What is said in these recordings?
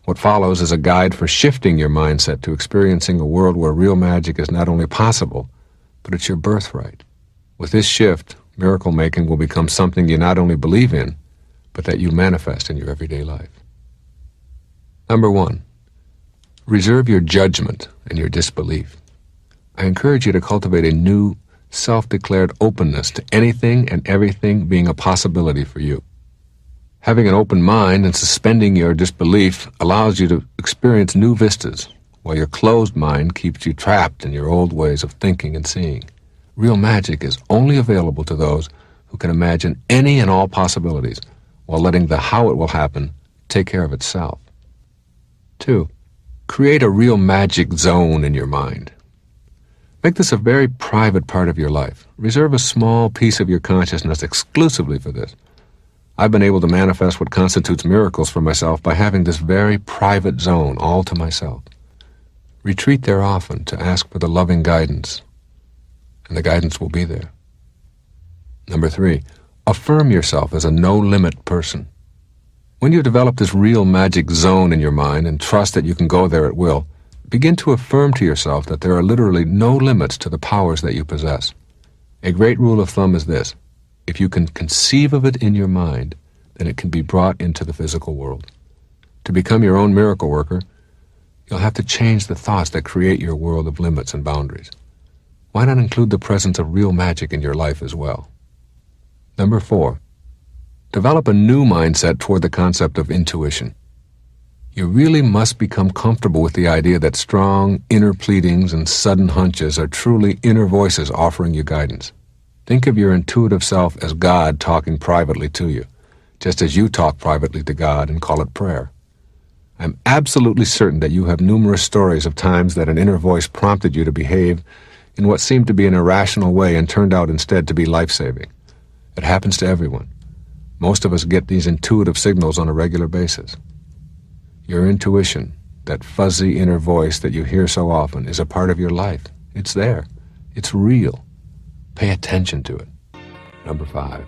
What follows is a guide for shifting your mindset to experiencing a world where real magic is not only possible, but it's your birthright. With this shift, miracle making will become something you not only believe in, but that you manifest in your everyday life. Number 1, reserve your judgment and your disbelief. I encourage you to cultivate a new, self-declared openness to anything and everything being a possibility for you. Having an open mind and suspending your disbelief allows you to experience new vistas, while your closed mind keeps you trapped in your old ways of thinking and seeing. Real magic is only available to those who can imagine any and all possibilities, while letting the how it will happen take care of itself. 2, create a real magic zone in your mind. Make this a very private part of your life. Reserve a small piece of your consciousness exclusively for this. I've been able to manifest what constitutes miracles for myself by having this very private zone all to myself. Retreat there often to ask for the loving guidance, and the guidance will be there. Number 3, affirm yourself as a no-limit person. When you develop this real magic zone in your mind and trust that you can go there at will, begin to affirm to yourself that there are literally no limits to the powers that you possess. A great rule of thumb is this: if you can conceive of it in your mind, then it can be brought into the physical world. To become your own miracle worker, you'll have to change the thoughts that create your world of limits and boundaries. Why not include the presence of real magic in your life as well? Number 4, develop a new mindset toward the concept of intuition. You really must become comfortable with the idea that strong inner pleadings and sudden hunches are truly inner voices offering you guidance. Think of your intuitive self as God talking privately to you, just as you talk privately to God and call it prayer. I'm absolutely certain that you have numerous stories of times that an inner voice prompted you to behave in what seemed to be an irrational way and turned out instead to be life-saving. It happens to everyone. Most of us get these intuitive signals on a regular basis. Your intuition, that fuzzy inner voice that you hear so often, is a part of your life. It's there. It's real. Pay attention to it. Number 5,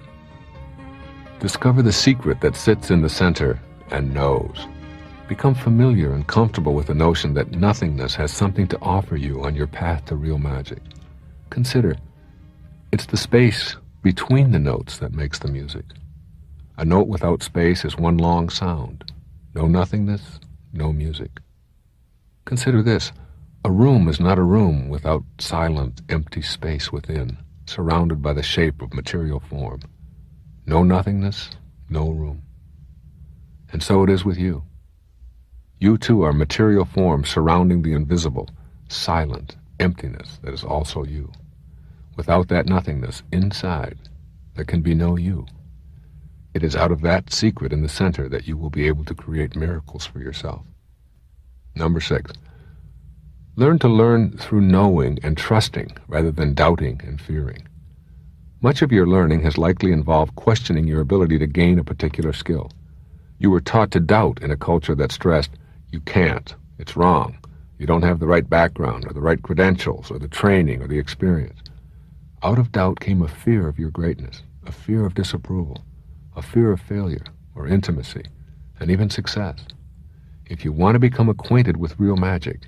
discover the secret that sits in the center and knows. Become familiar and comfortable with the notion that nothingness has something to offer you on your path to real magic. Consider, it's the space between the notes that makes the music. A note without space is one long sound. No nothingness, no music. Consider this: a room is not a room without silent, empty space within, surrounded by the shape of material form. No nothingness, no room. And so it is with you. You too are material form surrounding the invisible, silent emptiness that is also you. Without that nothingness inside, there can be no you. It is out of that secret in the center that you will be able to create miracles for yourself. Number 6, learn to learn through knowing and trusting rather than doubting and fearing. Much of your learning has likely involved questioning your ability to gain a particular skill. You were taught to doubt in a culture that stressed, you can't, it's wrong, you don't have the right background or the right credentials or the training or the experience. Out of doubt came a fear of your greatness, a fear of disapproval, a fear of failure or intimacy, and even success. If you want to become acquainted with real magic,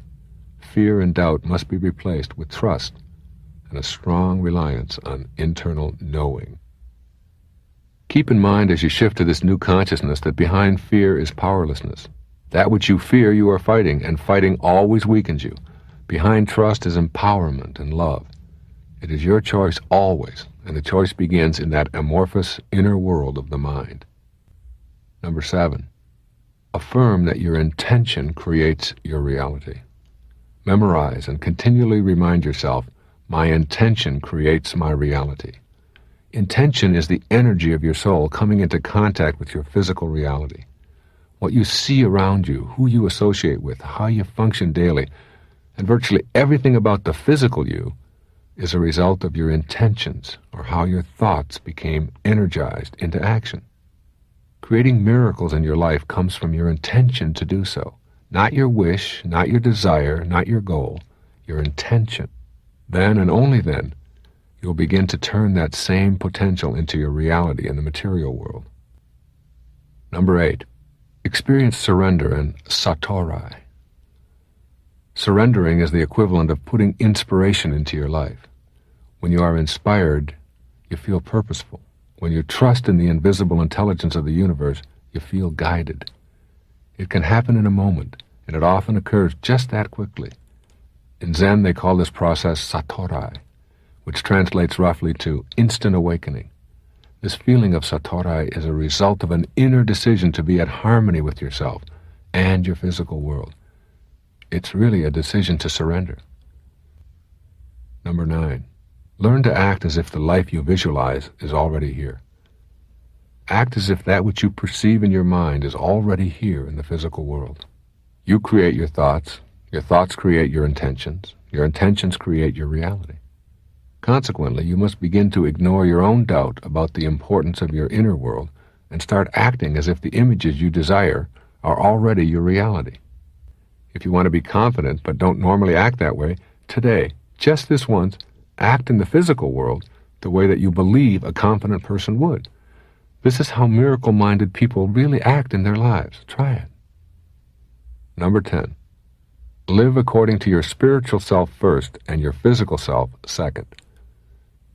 fear and doubt must be replaced with trust and a strong reliance on internal knowing. Keep in mind as you shift to this new consciousness that behind fear is powerlessness. That which you fear you are fighting, and fighting always weakens you. Behind trust is empowerment and love. It is your choice always, and the choice begins in that amorphous inner world of the mind. Number 7, affirm that your intention creates your reality. Memorize and continually remind yourself, my intention creates my reality. Intention is the energy of your soul coming into contact with your physical reality. What you see around you, who you associate with, how you function daily, and virtually everything about the physical you is a result of your intentions or how your thoughts became energized into action. Creating miracles in your life comes from your intention to do so. Not your wish, not your desire, not your goal, your intention. Then and only then, you'll begin to turn that same potential into your reality in the material world. Number 8, Experience surrender and satori. Surrendering is the equivalent of putting inspiration into your life. When you are inspired, you feel purposeful. When you trust in the invisible intelligence of the universe, you feel guided. It can happen in a moment, and it often occurs just that quickly. In Zen, they call this process satori, which translates roughly to instant awakening. This feeling of satori is a result of an inner decision to be at harmony with yourself and your physical world. It's really a decision to surrender. Number 9, learn to act as if the life you visualize is already here. Act as if that which you perceive in your mind is already here in the physical world. You create your thoughts create your intentions create your reality. Consequently, you must begin to ignore your own doubt about the importance of your inner world and start acting as if the images you desire are already your reality. If you want to be confident but don't normally act that way, today, just this once, act in the physical world the way that you believe a confident person would. This is how miracle-minded people really act in their lives. Try it. Number 10. Live according to your spiritual self first and your physical self second.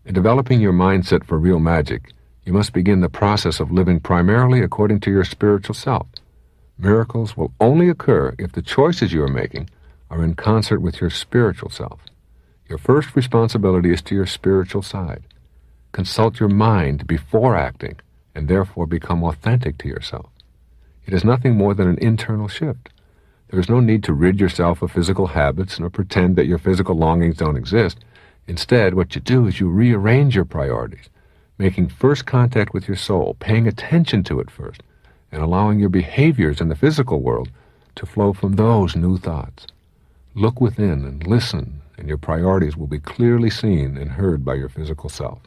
In developing your mindset for real magic, you must begin the process of living primarily according to your spiritual self. Miracles will only occur if the choices you are making are in concert with your spiritual self. Your first responsibility is to your spiritual side. Consult your mind before acting, and therefore become authentic to yourself. It is nothing more than an internal shift. There is no need to rid yourself of physical habits nor pretend that your physical longings don't exist. Instead, what you do is you rearrange your priorities, making first contact with your soul, paying attention to it first, and allowing your behaviors in the physical world to flow from those new thoughts. Look within and listen, and your priorities will be clearly seen and heard by your physical self.